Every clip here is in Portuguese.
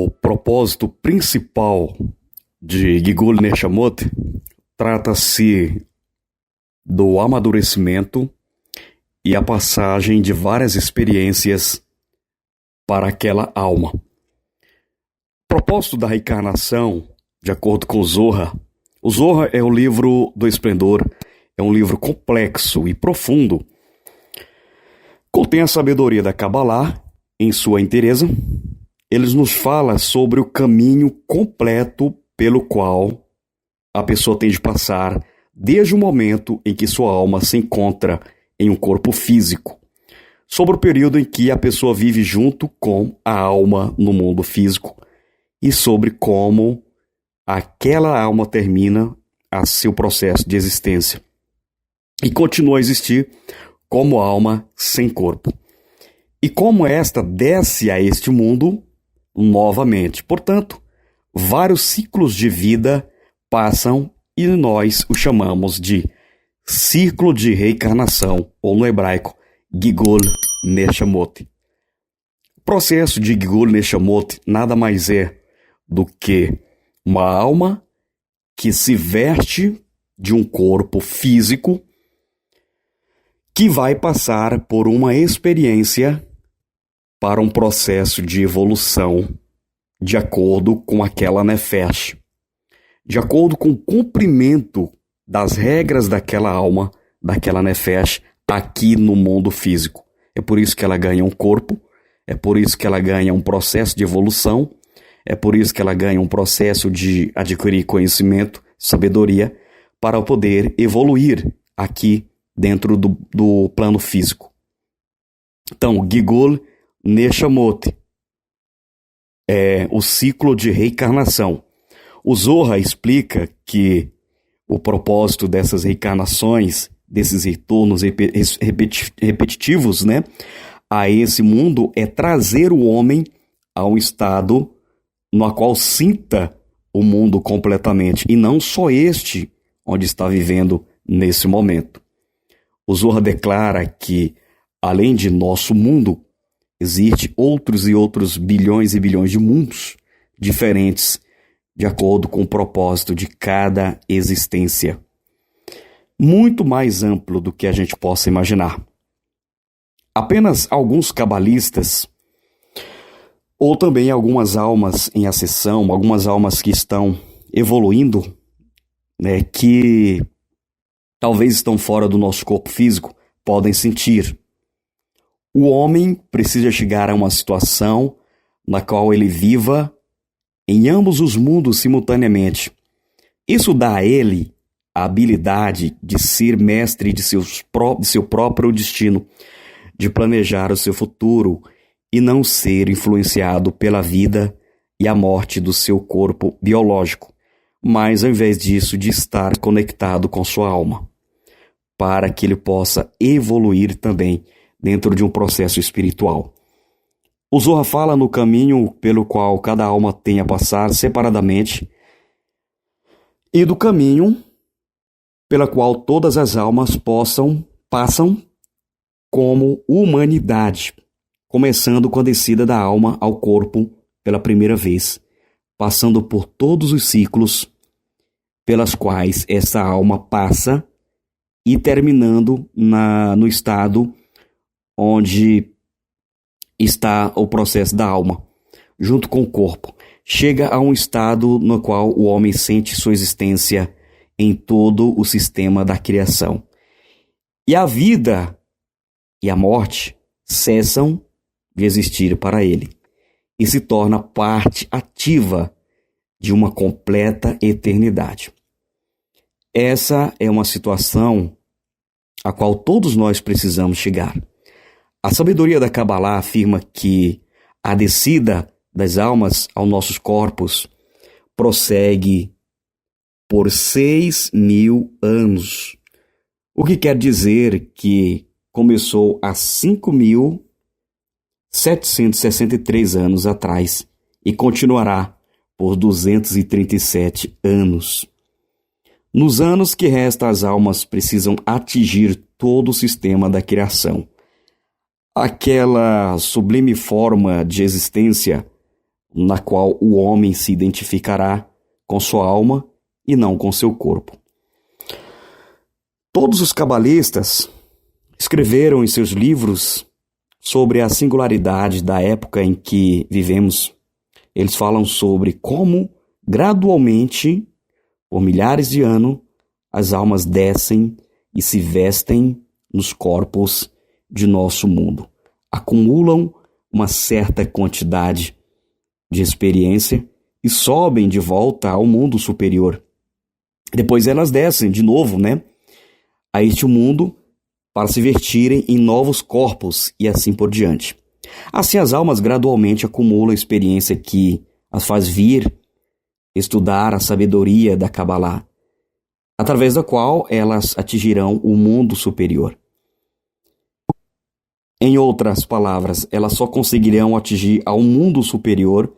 O propósito principal de Gigul Neshamot trata-se do amadurecimento e a passagem de várias experiências para aquela alma. O propósito da reencarnação, de acordo com o Zohar é o livro do esplendor, é um livro complexo e profundo. Contém a sabedoria da Kabbalah em sua inteireza. Eles nos fala sobre o caminho completo pelo qual a pessoa tem de passar desde o momento em que sua alma se encontra em um corpo físico, sobre o período em que a pessoa vive junto com a alma no mundo físico e sobre como aquela alma termina a seu processo de existência e continua a existir como alma sem corpo. E como esta desce a este mundo novamente. Portanto, vários ciclos de vida passam e nós o chamamos de ciclo de reencarnação, ou no hebraico, Gigul Neshamot. O processo de Gigul Neshamot nada mais é do que uma alma que se veste de um corpo físico que vai passar por uma experiência para um processo de evolução de acordo com aquela nefesh, de acordo com o cumprimento das regras daquela alma, daquela nefesh, aqui no mundo físico. É por isso que ela ganha um corpo, é por isso que ela ganha um processo de evolução, é por isso que ela ganha um processo de adquirir conhecimento, sabedoria, para poder evoluir aqui dentro do plano físico. Então, Gigul Neshamot é o ciclo de reencarnação. O Zohar explica que o propósito dessas reencarnações, desses retornos repetitivos, a esse mundo é trazer o homem a um estado no qual sinta o mundo completamente, e não só este onde está vivendo nesse momento. O Zohar declara que, além de nosso mundo, existem outros e outros bilhões e bilhões de mundos diferentes, de acordo com o propósito de cada existência. Muito mais amplo do que a gente possa imaginar. Apenas alguns cabalistas, ou também algumas almas em ascensão, algumas almas que estão evoluindo, que talvez estão fora do nosso corpo físico, podem sentir. O homem precisa chegar a uma situação na qual ele viva em ambos os mundos simultaneamente. Isso dá a ele a habilidade de ser mestre de seu próprio destino, de planejar o seu futuro e não ser influenciado pela vida e a morte do seu corpo biológico, mas ao invés disso de estar conectado com sua alma, para que ele possa evoluir também dentro de um processo espiritual. O Zohar fala no caminho pelo qual cada alma tem a passar separadamente e do caminho pela qual todas as almas passam como humanidade, começando com a descida da alma ao corpo pela primeira vez, passando por todos os ciclos pelas quais essa alma passa e terminando no estado onde está o processo da alma, junto com o corpo. Chega a um estado no qual o homem sente sua existência em todo o sistema da criação. E a vida e a morte cessam de existir para ele e se torna parte ativa de uma completa eternidade. Essa é uma situação a qual todos nós precisamos chegar. A sabedoria da Kabbalah afirma que a descida das almas aos nossos corpos prossegue por 6.000 anos, o que quer dizer que começou há 5.763 anos atrás e continuará por 237 anos. Nos anos que restam, as almas precisam atingir todo o sistema da criação. Aquela sublime forma de existência na qual o homem se identificará com sua alma e não com seu corpo. Todos os cabalistas escreveram em seus livros sobre a singularidade da época em que vivemos. Eles falam sobre como, gradualmente, por milhares de anos, as almas descem e se vestem nos corpos de nosso mundo. Acumulam uma certa quantidade de experiência e sobem de volta ao mundo superior. Depois elas descem de novo, a este mundo para se vestirem em novos corpos e assim por diante. Assim as almas gradualmente acumulam a experiência que as faz vir estudar a sabedoria da Kabbalah, através da qual elas atingirão o mundo superior. Em outras palavras, elas só conseguirão atingir ao mundo superior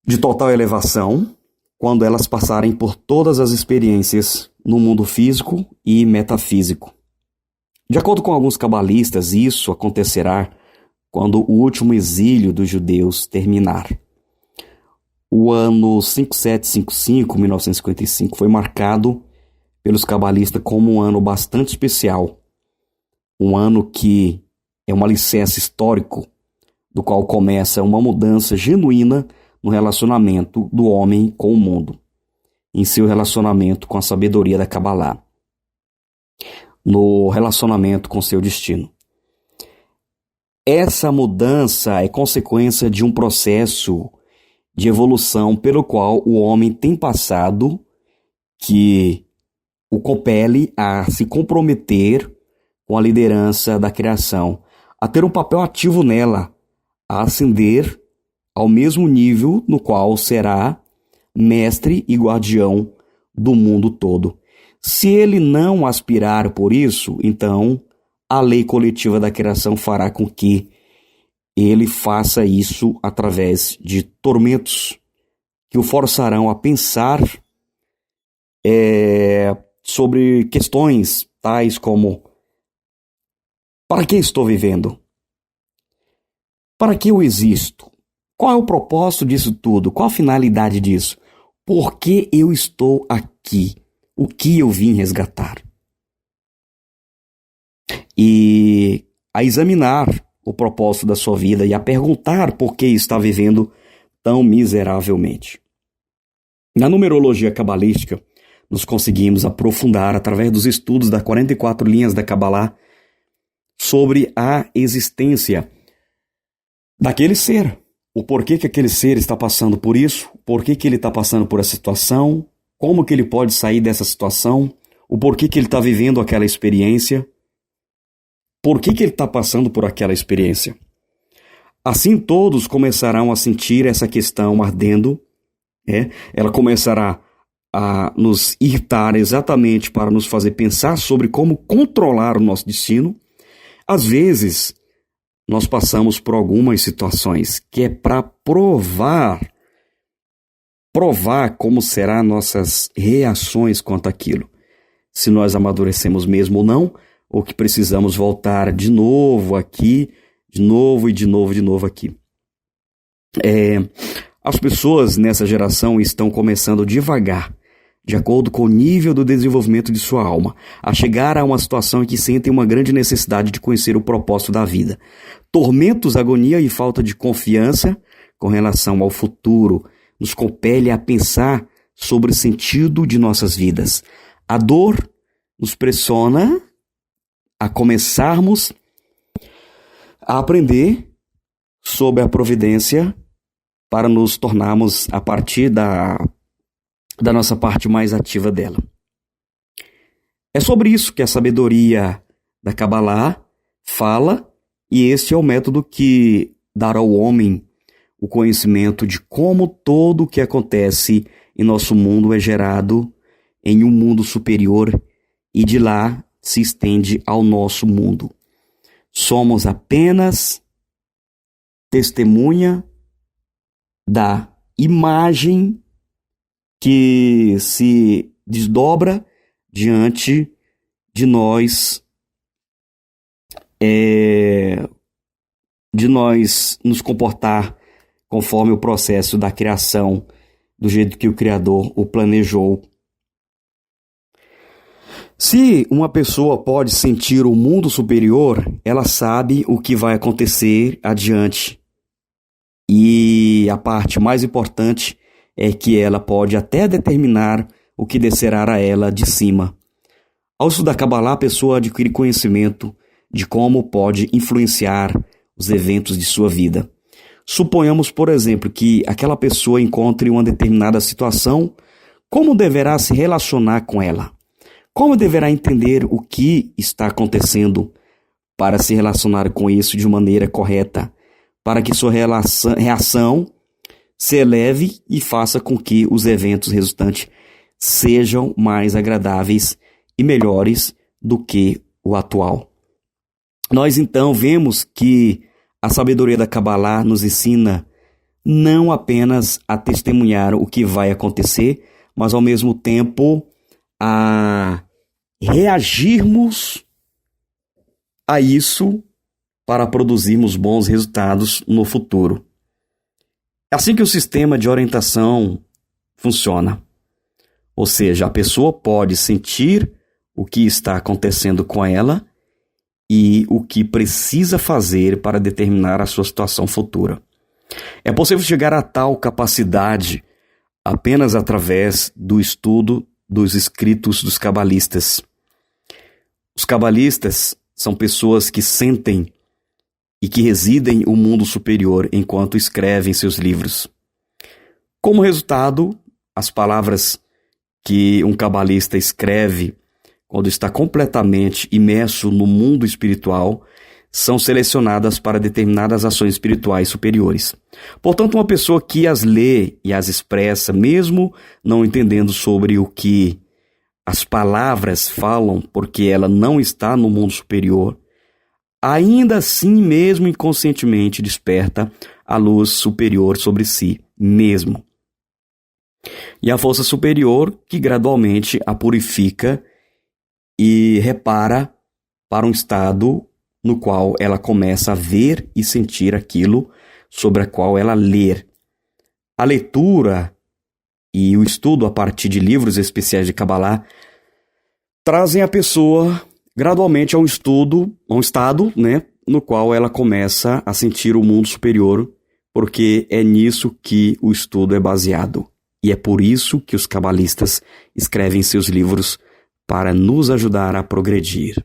de total elevação quando elas passarem por todas as experiências no mundo físico e metafísico. De acordo com alguns cabalistas, isso acontecerá quando o último exílio dos judeus terminar. O ano 5755, 1955, foi marcado pelos cabalistas como um ano bastante especial. Um ano que é um alicerce histórico, do qual começa uma mudança genuína no relacionamento do homem com o mundo, em seu relacionamento com a sabedoria da Kabbalah, no relacionamento com seu destino. Essa mudança é consequência de um processo de evolução pelo qual o homem tem passado, que o compele a se comprometer com a liderança da criação, a ter um papel ativo nela, a ascender ao mesmo nível no qual será mestre e guardião do mundo todo. Se ele não aspirar por isso, então a lei coletiva da criação fará com que ele faça isso através de tormentos que o forçarão a pensar sobre questões tais como: para que estou vivendo? Para que eu existo? Qual é o propósito disso tudo? Qual a finalidade disso? Por que eu estou aqui? O que eu vim resgatar? E a examinar o propósito da sua vida e a perguntar por que está vivendo tão miseravelmente. Na numerologia cabalística, nós conseguimos aprofundar, através dos estudos das 44 linhas da Kabbalah, sobre a existência daquele ser. O porquê que aquele ser está passando por isso, porquê que ele está passando por essa situação, como que ele pode sair dessa situação, o porquê que ele está vivendo aquela experiência, por que ele está passando por aquela experiência. Assim todos começarão a sentir essa questão ardendo, ela começará a nos irritar exatamente para nos fazer pensar sobre como controlar o nosso destino. Às vezes, nós passamos por algumas situações que é para provar como serão nossas reações quanto àquilo. Se nós amadurecemos mesmo ou não, ou que precisamos voltar de novo aqui, de novo aqui. As pessoas nessa geração estão começando devagar, de acordo com o nível do desenvolvimento de sua alma, a chegar a uma situação em que sentem uma grande necessidade de conhecer o propósito da vida. Tormentos, agonia e falta de confiança com relação ao futuro nos compele a pensar sobre o sentido de nossas vidas. A dor nos pressiona a começarmos a aprender sobre a providência para nos tornarmos a partir da nossa parte mais ativa dela. É sobre isso que a sabedoria da Kabbalah fala, e este é o método que dará ao homem o conhecimento de como tudo o que acontece em nosso mundo é gerado em um mundo superior e de lá se estende ao nosso mundo. Somos apenas testemunha da imagem que se desdobra diante de nós, de nós nos comportar conforme o processo da criação, do jeito que o Criador o planejou. Se uma pessoa pode sentir o mundo superior, ela sabe o que vai acontecer adiante. E a parte mais importante é que ela pode até determinar o que descerá a ela de cima. Ao estudar Kabbalah, a pessoa adquire conhecimento de como pode influenciar os eventos de sua vida. Suponhamos, por exemplo, que aquela pessoa encontre uma determinada situação, como deverá se relacionar com ela? Como deverá entender o que está acontecendo para se relacionar com isso de maneira correta, para que sua reação se eleve e faça com que os eventos resultantes sejam mais agradáveis e melhores do que o atual. Nós então vemos que a sabedoria da Kabbalah nos ensina não apenas a testemunhar o que vai acontecer, mas ao mesmo tempo a reagirmos a isso para produzirmos bons resultados no futuro. É assim que o sistema de orientação funciona. Ou seja, a pessoa pode sentir o que está acontecendo com ela e o que precisa fazer para determinar a sua situação futura. É possível chegar a tal capacidade apenas através do estudo dos escritos dos cabalistas. Os cabalistas são pessoas que sentem e que residem o mundo superior enquanto escrevem seus livros. Como resultado, as palavras que um cabalista escreve quando está completamente imerso no mundo espiritual são selecionadas para determinadas ações espirituais superiores. Portanto, uma pessoa que as lê e as expressa, mesmo não entendendo sobre o que as palavras falam, porque ela não está no mundo superior, ainda assim, mesmo inconscientemente, desperta a luz superior sobre si mesmo. E a força superior que gradualmente a purifica e repara para um estado no qual ela começa a ver e sentir aquilo sobre a qual ela lê. A leitura e o estudo a partir de livros especiais de Kabbalah trazem a pessoa gradualmente a um estado, no qual ela começa a sentir o mundo superior, porque é nisso que o estudo é baseado. E é por isso que os cabalistas escrevem seus livros para nos ajudar a progredir.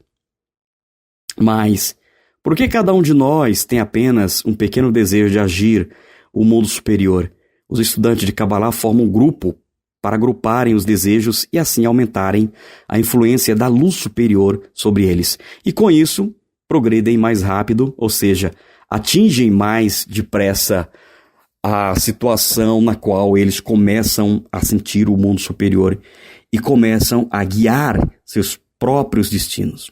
Mas, por que cada um de nós tem apenas um pequeno desejo de agir o mundo superior? Os estudantes de Kabbalah formam um grupo para agruparem os desejos e assim aumentarem a influência da luz superior sobre eles. E com isso, progredem mais rápido, ou seja, atingem mais depressa a situação na qual eles começam a sentir o mundo superior e começam a guiar seus próprios destinos.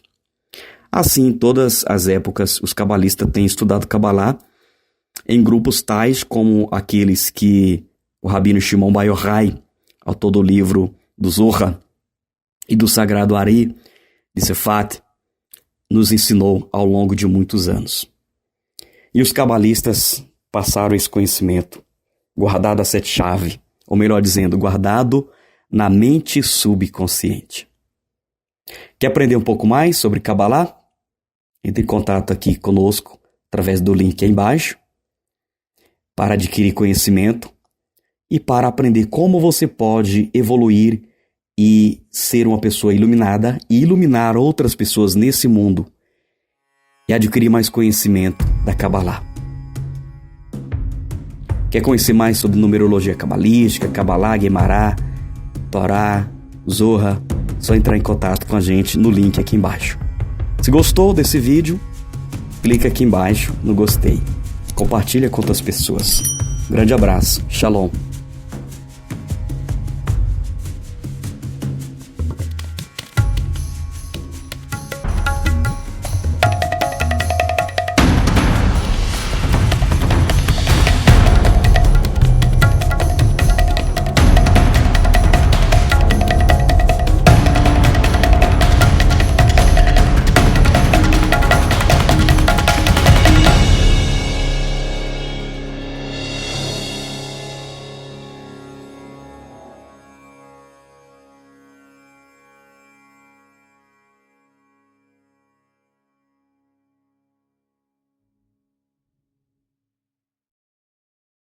Assim, em todas as épocas, os cabalistas têm estudado Kabbalah em grupos tais como aqueles que o Rabino Shimon Bar Yochai, autor do livro do Zohar e do Sagrado Ari de Sefat, nos ensinou ao longo de muitos anos. E os cabalistas passaram esse conhecimento guardado a sete chaves, ou melhor dizendo, guardado na mente subconsciente. Quer aprender um pouco mais sobre Kabbalah? Entre em contato aqui conosco através do link aí embaixo para adquirir conhecimento e para aprender como você pode evoluir e ser uma pessoa iluminada e iluminar outras pessoas nesse mundo e adquirir mais conhecimento da Kabbalah. Quer conhecer mais sobre numerologia cabalística, Kabbalah, Guemará, Torá, Zohar? Só entrar em contato com a gente no link aqui embaixo. Se gostou desse vídeo, clica aqui embaixo no gostei. Compartilha com outras pessoas. Grande abraço. Shalom.